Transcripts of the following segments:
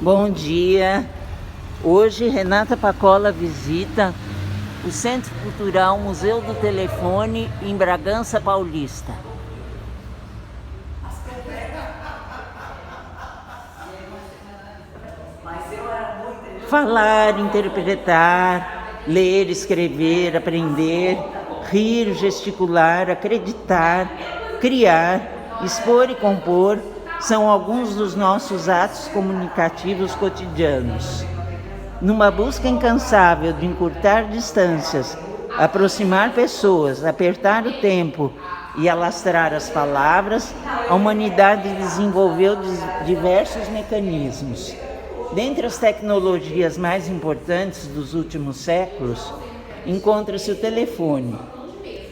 Bom dia! Hoje Renata Pacola visita o Centro Cultural Museu do Telefone em Bragança Paulista. Falar, interpretar, ler, escrever, aprender, rir, gesticular, acreditar, criar, expor e compor são alguns dos nossos atos comunicativos cotidianos. Numa busca incansável de encurtar distâncias, aproximar pessoas, apertar o tempo e alastrar as palavras, a humanidade desenvolveu diversos mecanismos. Dentre as tecnologias mais importantes dos últimos séculos, encontra-se o telefone.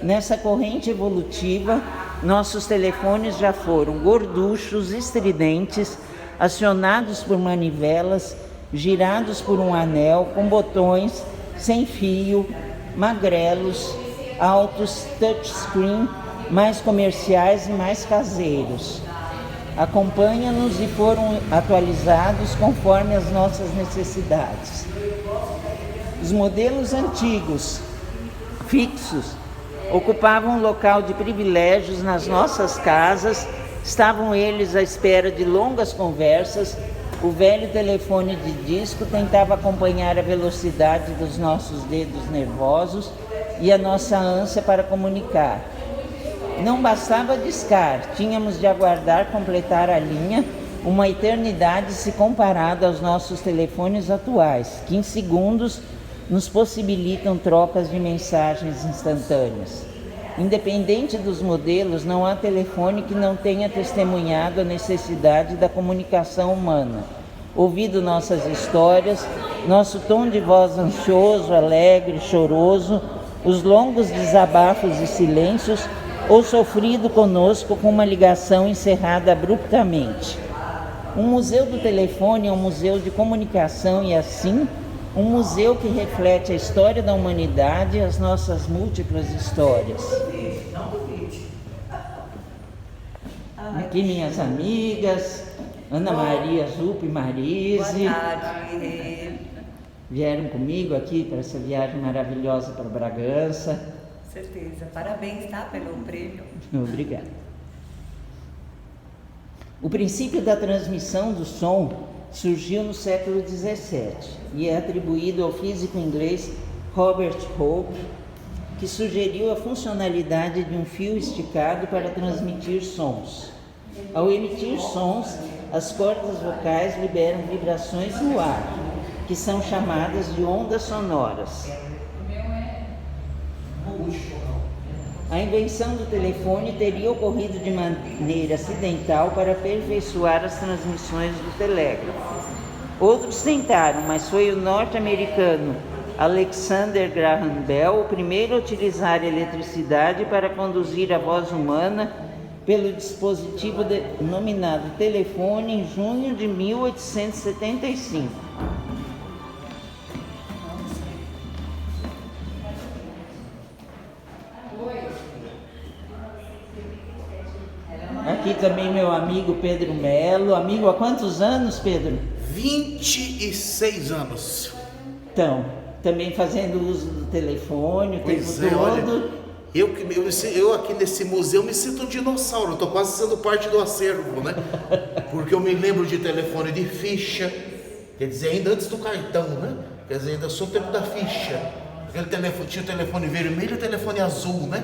Nessa corrente evolutiva, nossos telefones já foram gorduchos, estridentes, acionados por manivelas, girados por um anel, com botões, sem fio, magrelos, altos, touchscreen, mais comerciais e mais caseiros. Acompanha-nos e foram atualizados conforme as nossas necessidades. Os modelos antigos, fixos, ocupavam um local de privilégios nas nossas casas, estavam eles à espera de longas conversas. O velho telefone de disco tentava acompanhar a velocidade dos nossos dedos nervosos e a nossa ânsia para comunicar. Não bastava discar, tínhamos de aguardar completar a linha, uma eternidade se comparada aos nossos telefones atuais, que em segundos nos possibilitam trocas de mensagens instantâneas. Independente dos modelos, não há telefone que não tenha testemunhado a necessidade da comunicação humana, ouvido nossas histórias, nosso tom de voz ansioso, alegre, choroso, os longos desabafos e silêncios, ou sofrido conosco com uma ligação encerrada abruptamente. Um museu do telefone é um museu de comunicação e, assim, um museu que reflete a história da humanidade e as nossas múltiplas histórias. Aqui minhas amigas, Ana Maria Zup e Marise. Boa tarde. Vieram comigo aqui para essa viagem maravilhosa para Bragança. Certeza. Parabéns, tá, pelo prêmio. Obrigado. O princípio da transmissão do som surgiu no século XVII e é atribuído ao físico inglês Robert Hooke, que sugeriu a funcionalidade de um fio esticado para transmitir sons. Ao emitir sons, as cordas vocais liberam vibrações no ar, que são chamadas de ondas sonoras. A invenção do telefone teria ocorrido de maneira acidental para aperfeiçoar as transmissões do telégrafo. Outros tentaram, mas foi o norte-americano Alexander Graham Bell o primeiro a utilizar a eletricidade para conduzir a voz humana pelo dispositivo denominado telefone em junho de 1875. Aqui também meu amigo Pedro Melo. Amigo, há quantos anos, Pedro? 26 anos. Então, também fazendo uso do telefone o Pois tempo olha, todo. eu aqui nesse museu me sinto um dinossauro, estou quase sendo parte do acervo, né? Porque eu me lembro de telefone de ficha, quer dizer, ainda antes do cartão, né? Quer dizer, ainda sou o tempo da ficha. Aquele telefone, tinha o telefone vermelho e o telefone azul, né?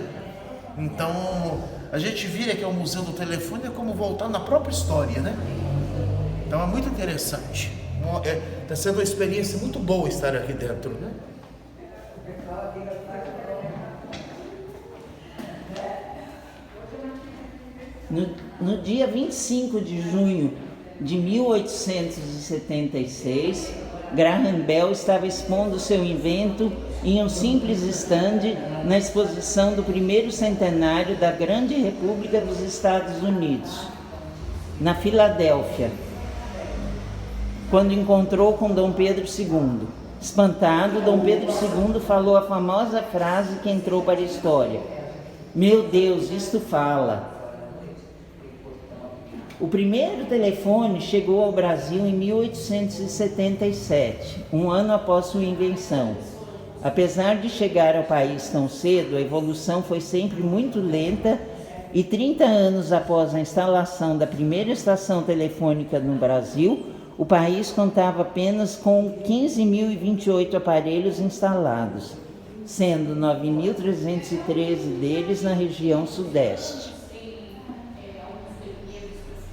Então, a gente vira que é o Museu do Telefone é como voltar na própria história, né? Então é muito interessante. Está sendo uma experiência muito boa estar aqui dentro, né? No dia 25 de junho de 1876, Graham Bell estava expondo seu invento em um simples estande na exposição do primeiro centenário da Grande República dos Estados Unidos, na Filadélfia, quando encontrou com Dom Pedro II. Espantado, Dom Pedro II falou a famosa frase que entrou para a história: "Meu Deus, isto fala." O primeiro telefone chegou ao Brasil em 1877, um ano após sua invenção. Apesar de chegar ao país tão cedo, a evolução foi sempre muito lenta e 30 anos após a instalação da primeira estação telefônica no Brasil, o país contava apenas com 15.028 aparelhos instalados, sendo 9.313 deles na região sudeste.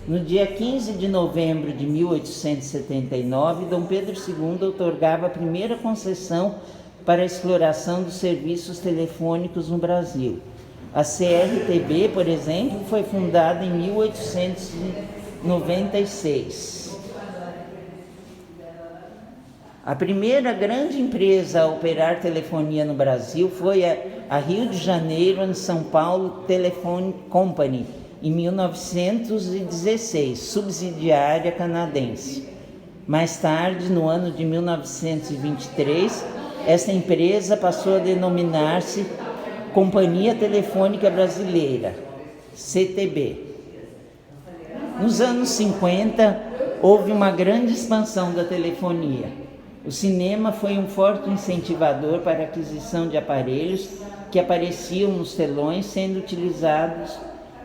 No dia 15 de novembro de 1879, Dom Pedro II outorgava a primeira concessão para a exploração dos serviços telefônicos no Brasil. A CRTB, por exemplo, foi fundada em 1896. A primeira grande empresa a operar telefonia no Brasil foi a Rio de Janeiro and São Paulo Telephone Company, em 1916, subsidiária canadense. Mais tarde, no ano de 1923, esta empresa passou a denominar-se Companhia Telefônica Brasileira, CTB. Nos anos 50, houve uma grande expansão da telefonia. O cinema foi um forte incentivador para a aquisição de aparelhos que apareciam nos telões, sendo utilizados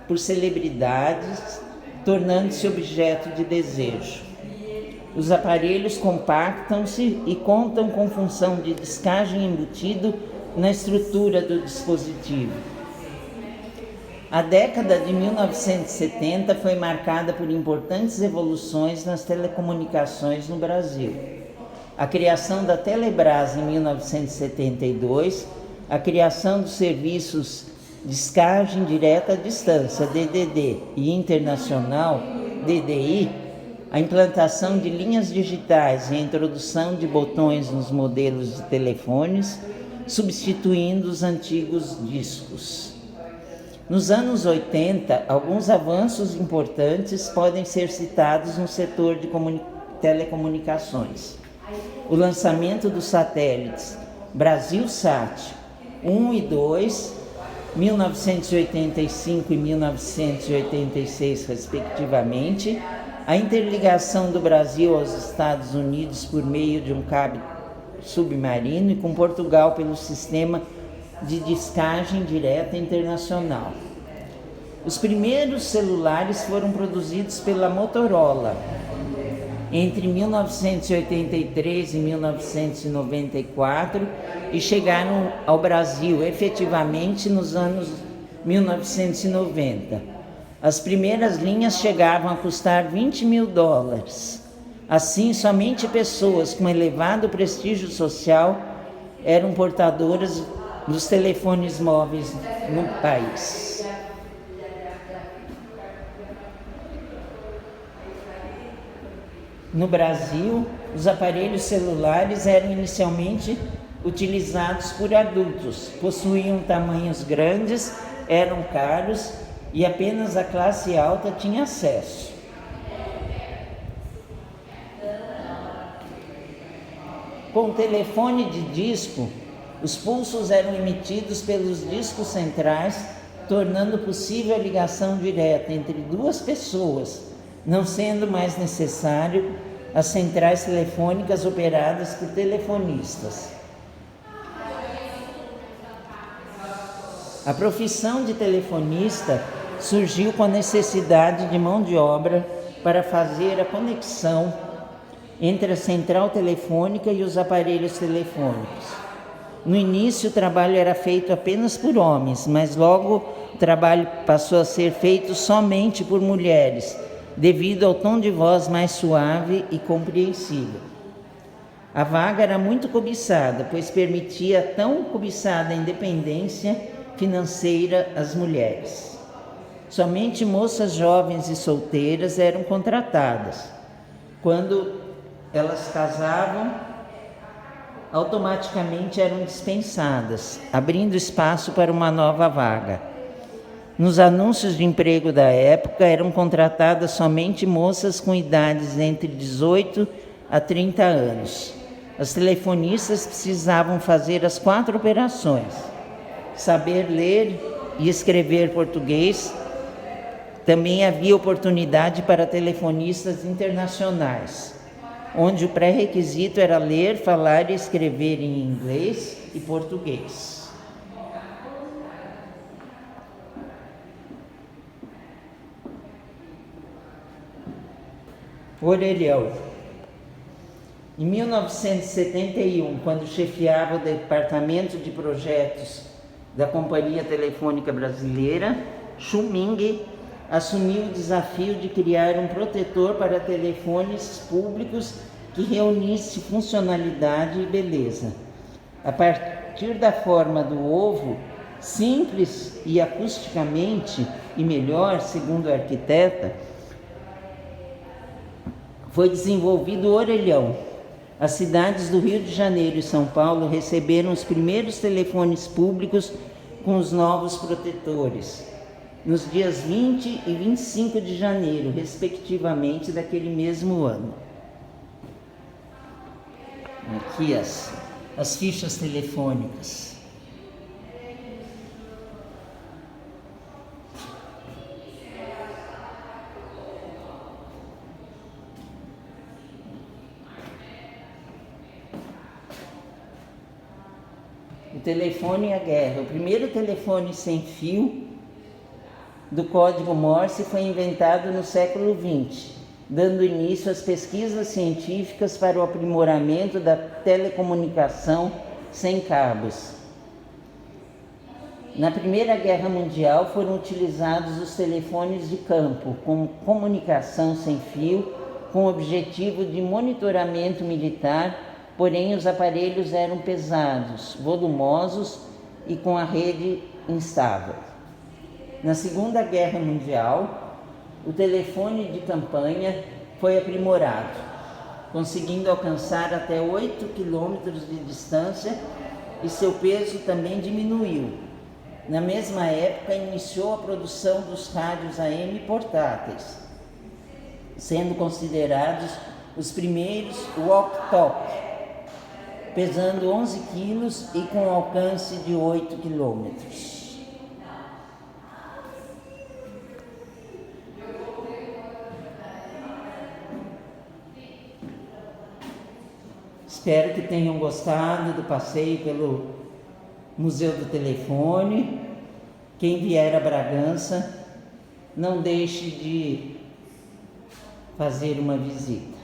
por celebridades, tornando-se objeto de desejo. Os aparelhos compactam-se e contam com função de descagem embutido na estrutura do dispositivo. A década de 1970 foi marcada por importantes evoluções nas telecomunicações no Brasil. A criação da Telebrás em 1972, a criação dos serviços descagem direta à distância, DDD, e internacional, DDI, a implantação de linhas digitais e a introdução de botões nos modelos de telefones, substituindo os antigos discos. Nos anos 80, alguns avanços importantes podem ser citados no setor de telecomunicações. O lançamento dos satélites Brasilsat 1 e 2, 1985 e 1986, respectivamente, a interligação do Brasil aos Estados Unidos por meio de um cabo submarino e com Portugal pelo sistema de descagem direta internacional. Os primeiros celulares foram produzidos pela Motorola entre 1983 e 1994 e chegaram ao Brasil efetivamente nos anos 1990. As primeiras linhas chegavam a custar $20 mil. Assim, somente pessoas com elevado prestígio social eram portadoras dos telefones móveis no país. No Brasil, os aparelhos celulares eram inicialmente utilizados por adultos, possuíam tamanhos grandes, eram caros e apenas a classe alta tinha acesso. Com o telefone de disco, os pulsos eram emitidos pelos discos centrais, tornando possível a ligação direta entre duas pessoas, não sendo mais necessário as centrais telefônicas operadas por telefonistas. A profissão de telefonista surgiu com a necessidade de mão de obra para fazer a conexão entre a central telefônica e os aparelhos telefônicos. No início, o trabalho era feito apenas por homens, mas logo o trabalho passou a ser feito somente por mulheres, devido ao tom de voz mais suave e compreensível. A vaga era muito cobiçada, pois permitia a tão cobiçada independência financeira às mulheres. Somente moças jovens e solteiras eram contratadas. Quando elas casavam, automaticamente eram dispensadas, abrindo espaço para uma nova vaga. Nos anúncios de emprego da época, eram contratadas somente moças com idades entre 18 a 30 anos. As telefonistas precisavam fazer as 4 operações: saber ler e escrever português, Também havia oportunidade para telefonistas internacionais, onde o pré-requisito era ler, falar e escrever em inglês e português. Orelhão. Em 1971, quando chefiava o departamento de projetos da Companhia Telefônica Brasileira, Schuming assumiu o desafio de criar um protetor para telefones públicos que reunisse funcionalidade e beleza. A partir da forma do ovo, simples e acusticamente e melhor, segundo a arquiteta, foi desenvolvido o orelhão. As cidades do Rio de Janeiro e São Paulo receberam os primeiros telefones públicos com os novos protetores, nos dias 20 e 25 de janeiro, respectivamente, daquele mesmo ano. Aqui as fichas telefônicas. O telefone e a guerra. O primeiro telefone sem fio do código Morse foi inventado no século XX, dando início às pesquisas científicas para o aprimoramento da telecomunicação sem cabos. Na Primeira Guerra Mundial foram utilizados os telefones de campo com comunicação sem fio, com o objetivo de monitoramento militar, porém os aparelhos eram pesados, volumosos e com a rede instável. Na Segunda Guerra Mundial, o telefone de campanha foi aprimorado, conseguindo alcançar até 8 quilômetros de distância, e seu peso também diminuiu. Na mesma época, iniciou a produção dos rádios AM portáteis, sendo considerados os primeiros walkie-talkie, pesando 11 quilos e com alcance de 8 quilômetros. Espero que tenham gostado do passeio pelo Museu do Telefone. Quem vier a Bragança, não deixe de fazer uma visita.